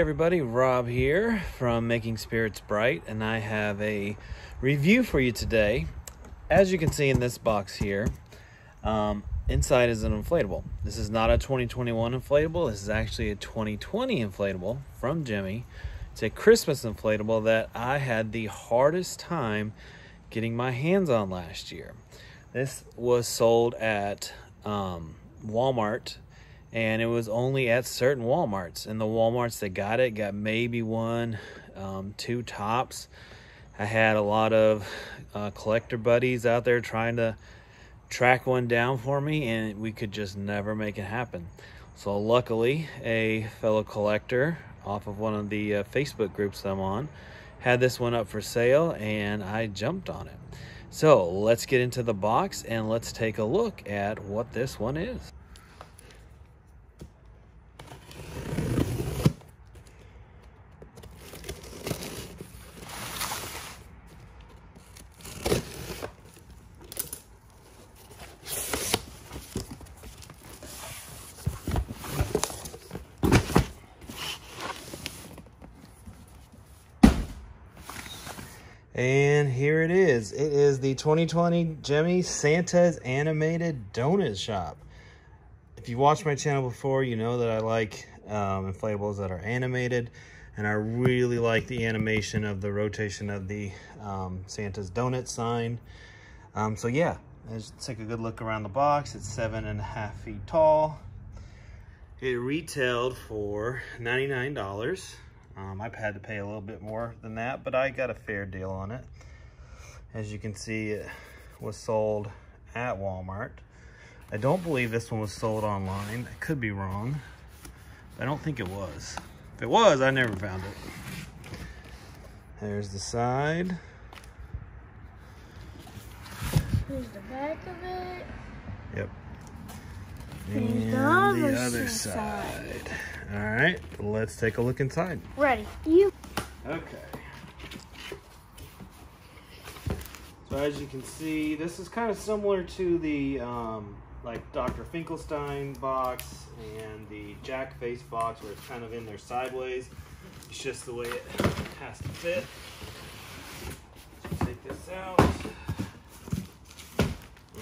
everybody, Rob here from Making Spirits Bright, and I have a review for you today. As you can see in this box here, inside is an inflatable. This is not a 2021 inflatable. This is actually a 2020 inflatable from Jimmy. It's a Christmas inflatable that I had the hardest time getting my hands on last year. This was sold at Wal-Mart, and it was only at certain Walmarts. And the Walmarts that got maybe one, two tops. I had a lot of collector buddies out there trying to track one down for me, and we could just never make it happen. So luckily, a fellow collector off of one of the Facebook groups I'm on had this one up for sale, and I jumped on it. So let's get into the box and let's take a look at what this one is. And here it is. It is the 2020 Jimmy Santa's Animated Donut Shop. If you watched my channel before, you know that I like inflatables that are animated, and I really like the animation of the rotation of the Santa's donut sign. So yeah, let's take a good look around the box. It's 7.5 feet tall. It retailed for $99. I've had to pay a little bit more than that, but I got a fair deal on it. As you can see, it was sold at Walmart. I don't believe this one was sold online. I could be wrong. I don't think it was. If it was, I never found it. There's the side. Here's the back of it. Yep. And the other side. All right, let's take a look inside. Ready. You. Okay. So as you can see, this is kind of similar to the like Dr. Finkelstein box and the Jack Face box, where it's kind of in there sideways. It's just the way it has to fit. So take this out,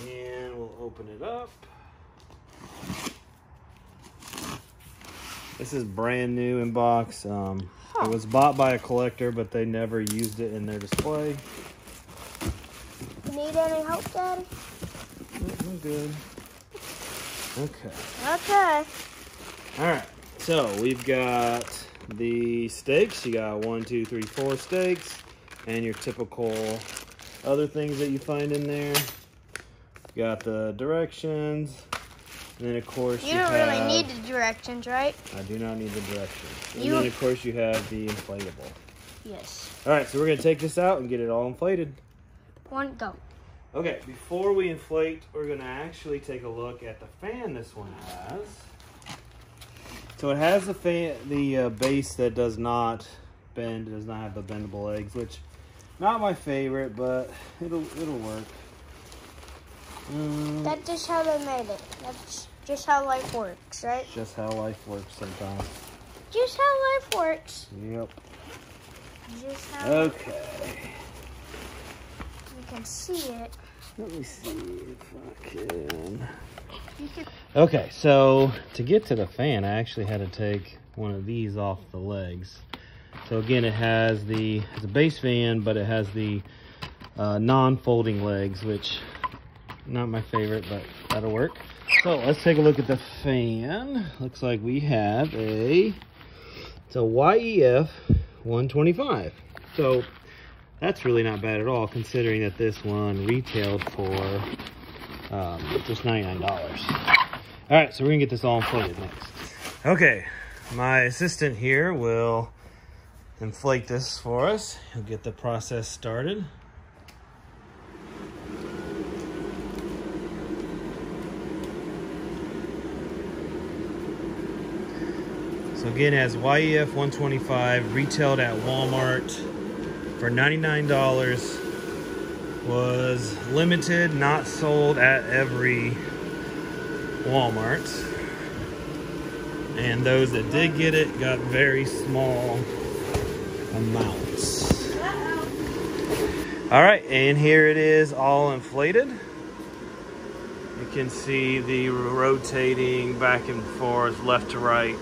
and we'll open it up. This is brand new in box. It was bought by a collector, but they never used it in their display. You need any help, Daddy? I'm good. Okay. Okay. All right. So we've got the steaks. You got 1, 2, 3, 4 steaks, and your typical other things that you find in there. You got the directions. And then, of course, you don't really need the directions, right? I do not need the directions. And then, of course, you have the inflatable. Yes. All right, so we're going to take this out and get it all inflated. One, go. Okay, before we inflate, we're going to actually take a look at the fan this one has. So it has the fan, the base that does not bend, does not have the bendable legs, which not my favorite, but it'll work. That's just how they made it. That's just how life works, right? Just how life works sometimes. Just how life works. Yep. Just how. Okay. You can see it. Let me see if I can. Okay, so to get to the fan, I actually had to take one of these off the legs. So again, it's a base fan, but it has the non-folding legs, which not my favorite, but that'll work. So let's take a look at the fan. Looks like we have it's a YEF 125. So that's really not bad at all, considering that this one retailed for just $99. All right, so we're gonna get this all inflated next. Okay, my assistant here will inflate this for us. He'll get the process started. So again, it has YEF 125, retailed at Walmart for $99. Was limited, not sold at every Walmart. And those that did get it got very small amounts. All right, and here it is all inflated. You can see the rotating back and forth, left to right,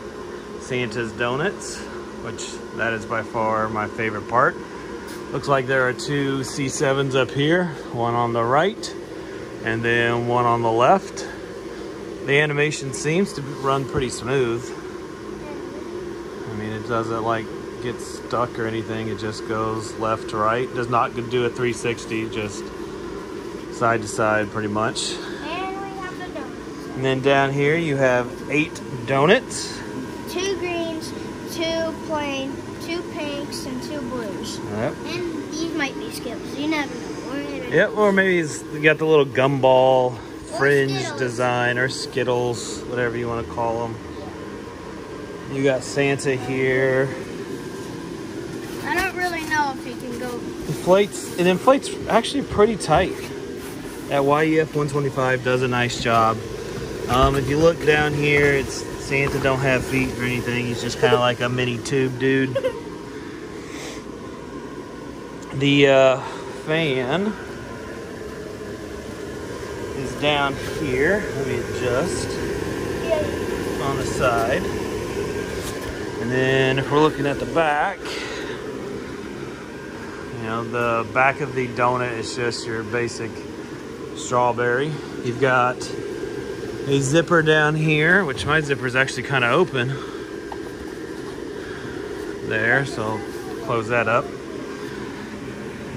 Santa's donuts, which that is by far my favorite part. Looks like there are two C7s up here, one on the right and then one on the left. The animation seems to run pretty smooth. I mean, it doesn't like get stuck or anything. It just goes left to right. Does not do a 360, just side to side pretty much. And we have the donuts. And then down here you have 8 donuts. 2 greens, 2 plain, 2 pinks, and 2 blues. Yep. And these might be Skittles. You never know. Yep, or maybe you got the little gumball fringe Skittles. design, or Skittles, whatever you want to call them. You got Santa here. I don't really know if he can go. It inflates actually pretty tight. That YEF 125 does a nice job. If you look down here, it's Santa don't have feet or anything. He's just kind of like a mini tube dude. The fan is down here. Let me adjust on the side. And then if we're looking at the back, you know, the back of the donut is just your basic strawberry. You've got a zipper down here, which my zipper is actually kind of open there, so close that up.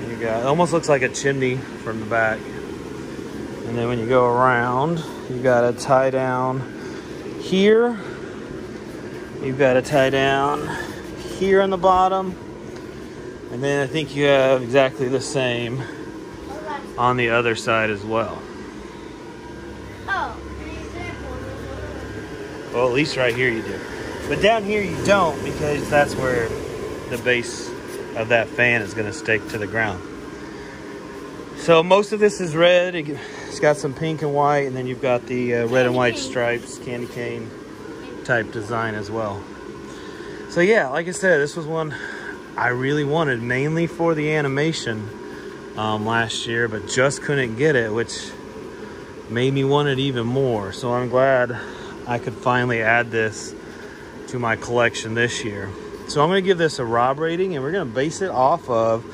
You got, it almost looks like a chimney from the back. And then when you go around, you got to tie down here. You've got to tie down here on the bottom. And then I think you have exactly the same on the other side as well. Oh, an example. Well, at least right here you do. But down here you don't, because that's where the base of that fan is going to stake to the ground. So most of this is red. It's got some pink and white, and then you've got the red and white stripes, candy cane type design as well. So yeah, like I said, this was one I really wanted, mainly for the animation last year, but just couldn't get it, which made me want it even more. So I'm glad I could finally add this to my collection this year. So I'm going to give this a Rob rating, and we're going to base it off of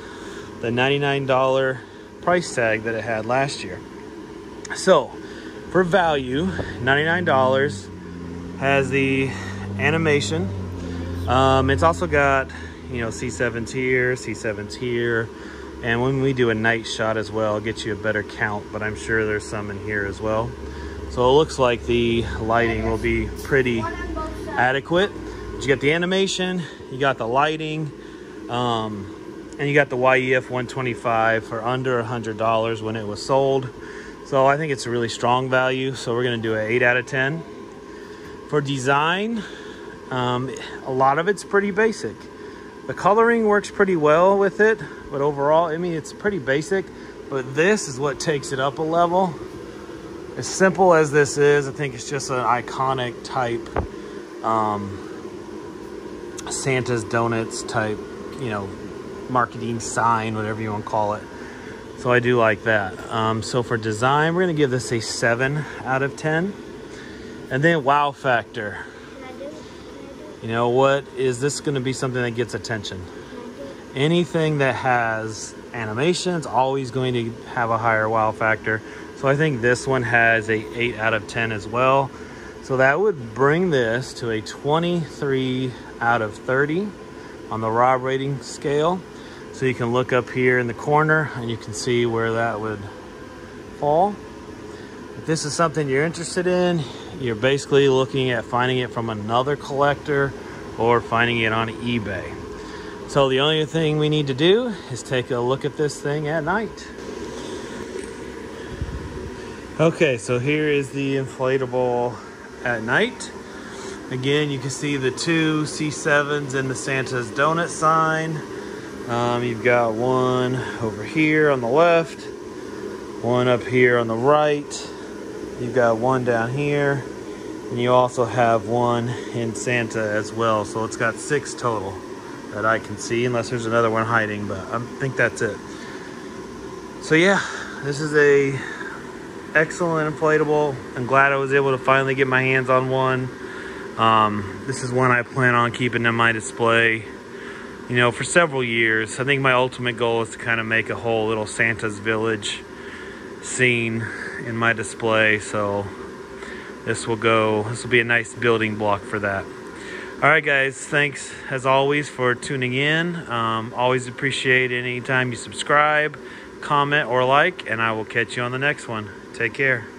the $99 price tag that it had last year. So for value, $99, has the animation. It's also got, you know, C7s here, C7s here, and when we do a night shot as well, get you a better count, but I'm sure there's some in here as well. So it looks like the lighting will be pretty adequate. But you got the animation, you got the lighting, and you got the YEF 125 for under $100 when it was sold. So I think it's a really strong value. So we're gonna do an 8 out of 10. For design, a lot of it's pretty basic. The coloring works pretty well with it, but overall, I mean, it's pretty basic, but this is what takes it up a level. As simple as this is, I think it's just an iconic type Santa's Donuts type, you know, marketing sign, whatever you want to call it. So I do like that. So for design, we're gonna give this a 7 out of 10. And then wow factor. You know what, is this going to be something that gets attention? Anything that has animation is always going to have a higher wow factor. So I think this one has a 8 out of 10 as well. So that would bring this to a 23 out of 30 on the Rob rating scale. So you can look up here in the corner and you can see where that would fall. If this is something you're interested in, you're basically looking at finding it from another collector or finding it on eBay. So the only thing we need to do is take a look at this thing at night. Okay, so here is the inflatable at night. Again, you can see the two C7s and the Santa's Donut sign. You've got one over here on the left, one up here on the right. You've got one down here, And you also have one in Santa as well. So it's got 6 total that I can see, unless there's another one hiding, but I think that's it. So yeah, this is a excellent inflatable. I'm glad I was able to finally get my hands on one. This is one I plan on keeping in my display, you know, for several years. I think my ultimate goal is to kind of make a whole little Santa's Village scene in my display. So this will be a nice building block for that. All right, guys, thanks as always for tuning in. Always appreciate any time you subscribe, comment, or like, and I will catch you on the next one. Take care.